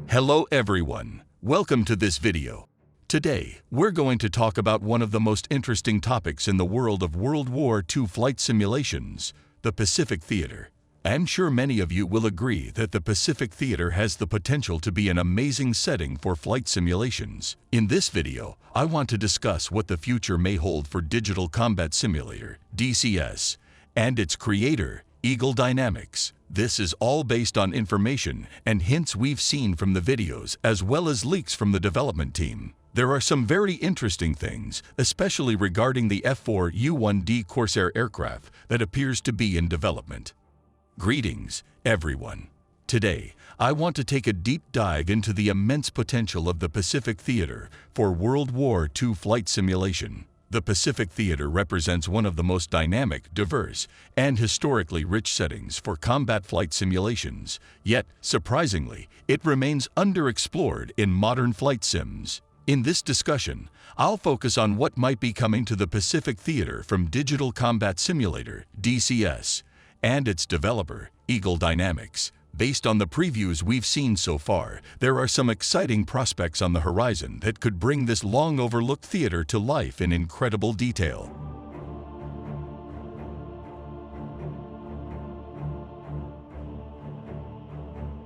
Hello everyone, welcome to this video. Today, we're going to talk about one of the most interesting topics in the world of World War II flight simulations, the Pacific Theater. I'm sure many of you will agree that the Pacific Theater has the potential to be an amazing setting for flight simulations. In this video, I want to discuss what the future may hold for Digital Combat Simulator, DCS, and its creator, Eagle Dynamics. This is all based on information and hints we've seen from the videos as well as leaks from the development team. There are some very interesting things, especially regarding the F4U Corsair aircraft that appears to be in development. Greetings, everyone. Today, I want to take a deep dive into the immense potential of the Pacific Theater for World War II flight simulation. The Pacific Theater represents one of the most dynamic, diverse, and historically rich settings for combat flight simulations, yet, surprisingly, it remains underexplored in modern flight sims. In this discussion, I'll focus on what might be coming to the Pacific Theater from Digital Combat Simulator, DCS, and its developer, Eagle Dynamics. Based on the previews we've seen so far, there are some exciting prospects on the horizon that could bring this long-overlooked theater to life in incredible detail.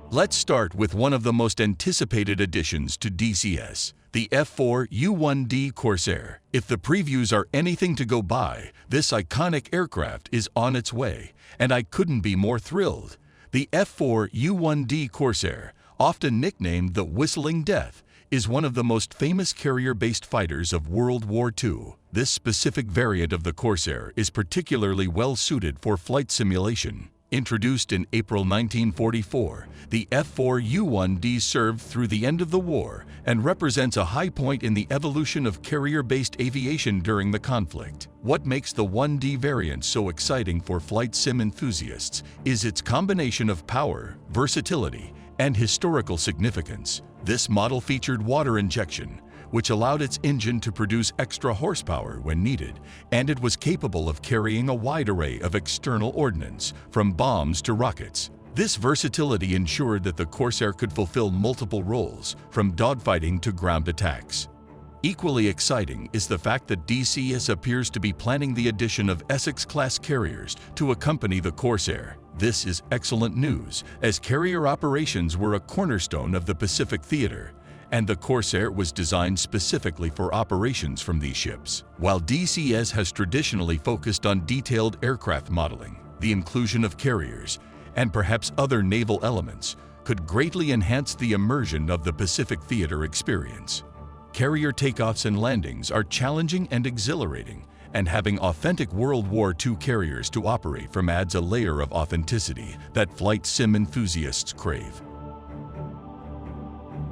Let's start with one of the most anticipated additions to DCS, the F4U Corsair. If the previews are anything to go by, this iconic aircraft is on its way, and I couldn't be more thrilled. The F4U Corsair, often nicknamed the Whistling Death, is one of the most famous carrier-based fighters of World War II. This specific variant of the Corsair is particularly well-suited for flight simulation. Introduced in April 1944, the F4U served through the end of the war and represents a high point in the evolution of carrier-based aviation during the conflict. What makes the 1D variant so exciting for flight sim enthusiasts is its combination of power, versatility, and historical significance. This model featured water injection, which allowed its engine to produce extra horsepower when needed, and it was capable of carrying a wide array of external ordnance, from bombs to rockets. This versatility ensured that the Corsair could fulfill multiple roles, from dogfighting to ground attacks. Equally exciting is the fact that DCS appears to be planning the addition of Essex-class carriers to accompany the Corsair. This is excellent news, as carrier operations were a cornerstone of the Pacific Theater, and the Corsair was designed specifically for operations from these ships. While DCS has traditionally focused on detailed aircraft modeling, the inclusion of carriers, and perhaps other naval elements, could greatly enhance the immersion of the Pacific Theater experience. Carrier takeoffs and landings are challenging and exhilarating, and having authentic World War II carriers to operate from adds a layer of authenticity that flight sim enthusiasts crave.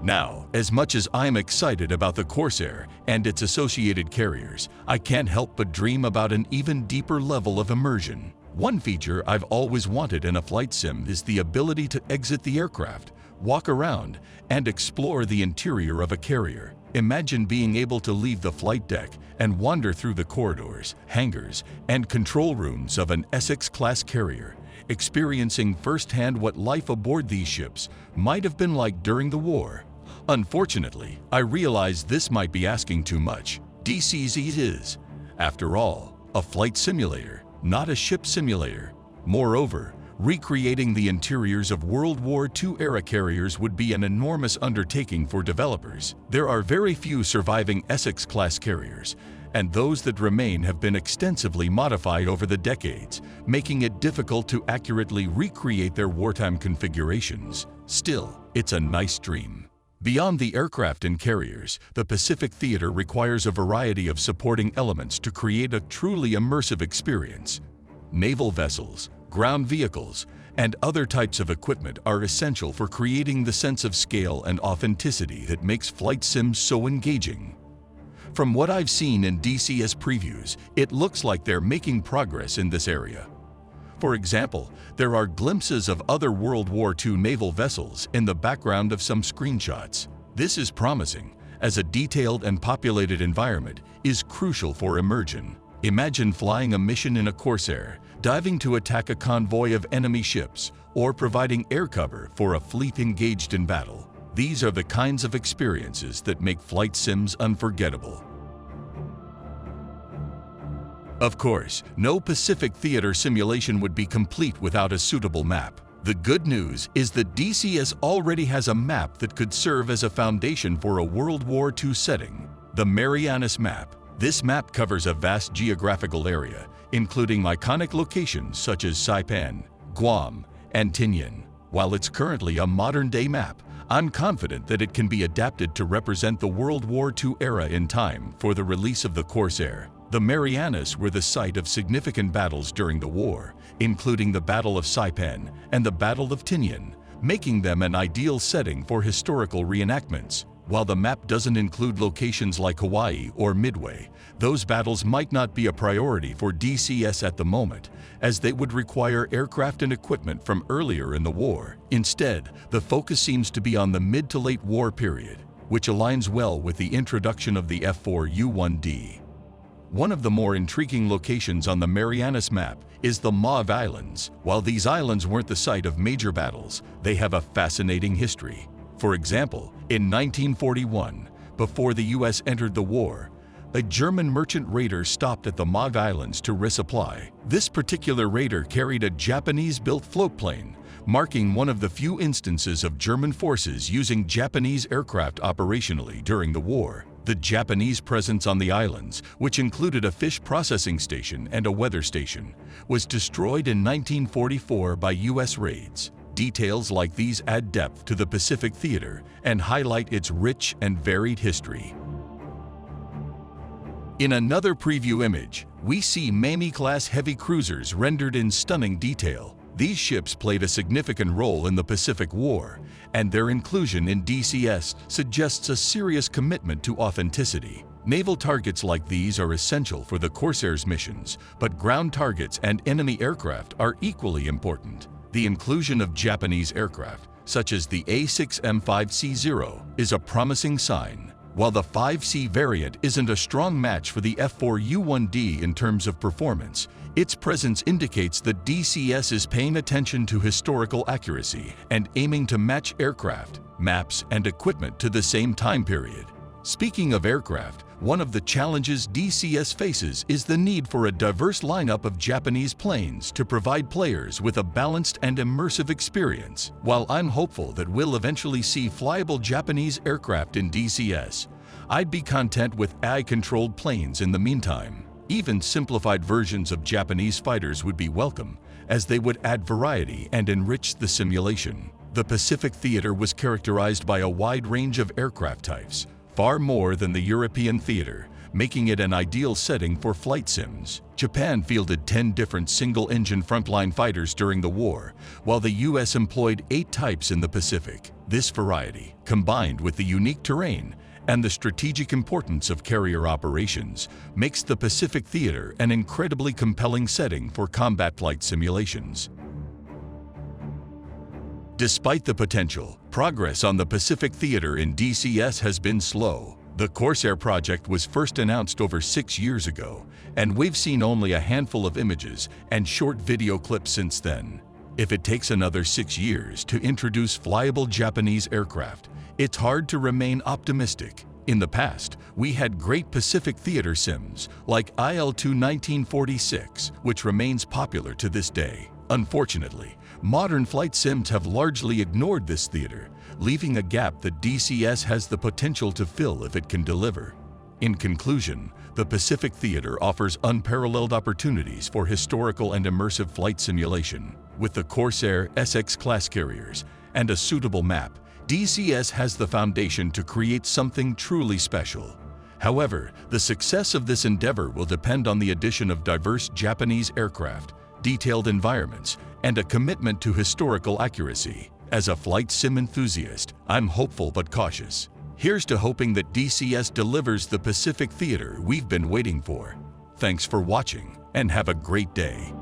Now, as much as I'm excited about the Corsair and its associated carriers, I can't help but dream about an even deeper level of immersion. One feature I've always wanted in a flight sim is the ability to exit the aircraft, walk around, and explore the interior of a carrier. Imagine being able to leave the flight deck and wander through the corridors, hangars, and control rooms of an Essex-class carrier, experiencing firsthand what life aboard these ships might have been like during the war. Unfortunately, I realize this might be asking too much. DCS is, after all, a flight simulator, not a ship simulator. Moreover, recreating the interiors of World War II-era carriers would be an enormous undertaking for developers. There are very few surviving Essex-class carriers, and those that remain have been extensively modified over the decades, making it difficult to accurately recreate their wartime configurations. Still, it's a nice dream. Beyond the aircraft and carriers, the Pacific Theater requires a variety of supporting elements to create a truly immersive experience. Naval vessels, ground vehicles, and other types of equipment are essential for creating the sense of scale and authenticity that makes flight sims so engaging. From what I've seen in DCS previews, it looks like they're making progress in this area. For example, there are glimpses of other World War II naval vessels in the background of some screenshots. This is promising, as a detailed and populated environment is crucial for immersion. Imagine flying a mission in a Corsair, diving to attack a convoy of enemy ships, or providing air cover for a fleet engaged in battle. These are the kinds of experiences that make flight sims unforgettable. Of course, no Pacific theater simulation would be complete without a suitable map. The good news is that DCS already has a map that could serve as a foundation for a World War II setting, the Marianas Map. This map covers a vast geographical area, including iconic locations such as Saipan, Guam, and Tinian. While it's currently a modern-day map, I'm confident that it can be adapted to represent the World War II era in time for the release of the Corsair. The Marianas were the site of significant battles during the war, including the Battle of Saipan and the Battle of Tinian, making them an ideal setting for historical reenactments. While the map doesn't include locations like Hawaii or Midway, those battles might not be a priority for DCS at the moment, as they would require aircraft and equipment from earlier in the war. Instead, the focus seems to be on the mid to late war period, which aligns well with the introduction of the F4U-1D. One of the more intriguing locations on the Marianas map is the Mauve Islands. While these islands weren't the site of major battles, they have a fascinating history. For example, in 1941, before the U.S. entered the war, a German merchant raider stopped at the Mauve Islands to resupply. This particular raider carried a Japanese-built floatplane, marking one of the few instances of German forces using Japanese aircraft operationally during the war. The Japanese presence on the islands, which included a fish processing station and a weather station, was destroyed in 1944 by U.S. raids. Details like these add depth to the Pacific theater and highlight its rich and varied history. In another preview image, we see Mamie-class heavy cruisers rendered in stunning detail. These ships played a significant role in the Pacific War, and their inclusion in DCS suggests a serious commitment to authenticity. Naval targets like these are essential for the Corsair's missions, but ground targets and enemy aircraft are equally important. The inclusion of Japanese aircraft, such as the A6M5C0, is a promising sign. While the 5C variant isn't a strong match for the F4U-1D in terms of performance, its presence indicates that DCS is paying attention to historical accuracy and aiming to match aircraft, maps, and equipment to the same time period. Speaking of aircraft, one of the challenges DCS faces is the need for a diverse lineup of Japanese planes to provide players with a balanced and immersive experience. While I'm hopeful that we'll eventually see flyable Japanese aircraft in DCS, I'd be content with AI-controlled planes in the meantime. Even simplified versions of Japanese fighters would be welcome, as they would add variety and enrich the simulation. The Pacific theater was characterized by a wide range of aircraft types, far more than the European theater, making it an ideal setting for flight sims. Japan fielded 10 different single-engine frontline fighters during the war, while the US employed 8 types in the Pacific. This variety, combined with the unique terrain and the strategic importance of carrier operations, makes the Pacific theater an incredibly compelling setting for combat flight simulations. Despite the potential, progress on the Pacific theater in DCS has been slow. The Corsair project was first announced over 6 years ago, and we've seen only a handful of images and short video clips since then. If it takes another 6 years to introduce flyable Japanese aircraft, it's hard to remain optimistic. In the past, we had great Pacific theater sims like IL-2 1946, which remains popular to this day. Unfortunately, modern flight sims have largely ignored this theater, leaving a gap that DCS has the potential to fill if it can deliver. In conclusion, the Pacific theater offers unparalleled opportunities for historical and immersive flight simulation. With the Corsair SX-class carriers and a suitable map, DCS has the foundation to create something truly special. However, the success of this endeavor will depend on the addition of diverse Japanese aircraft, detailed environments, and a commitment to historical accuracy. As a flight sim enthusiast, I'm hopeful but cautious. Here's to hoping that DCS delivers the Pacific theater we've been waiting for. Thanks for watching, and have a great day.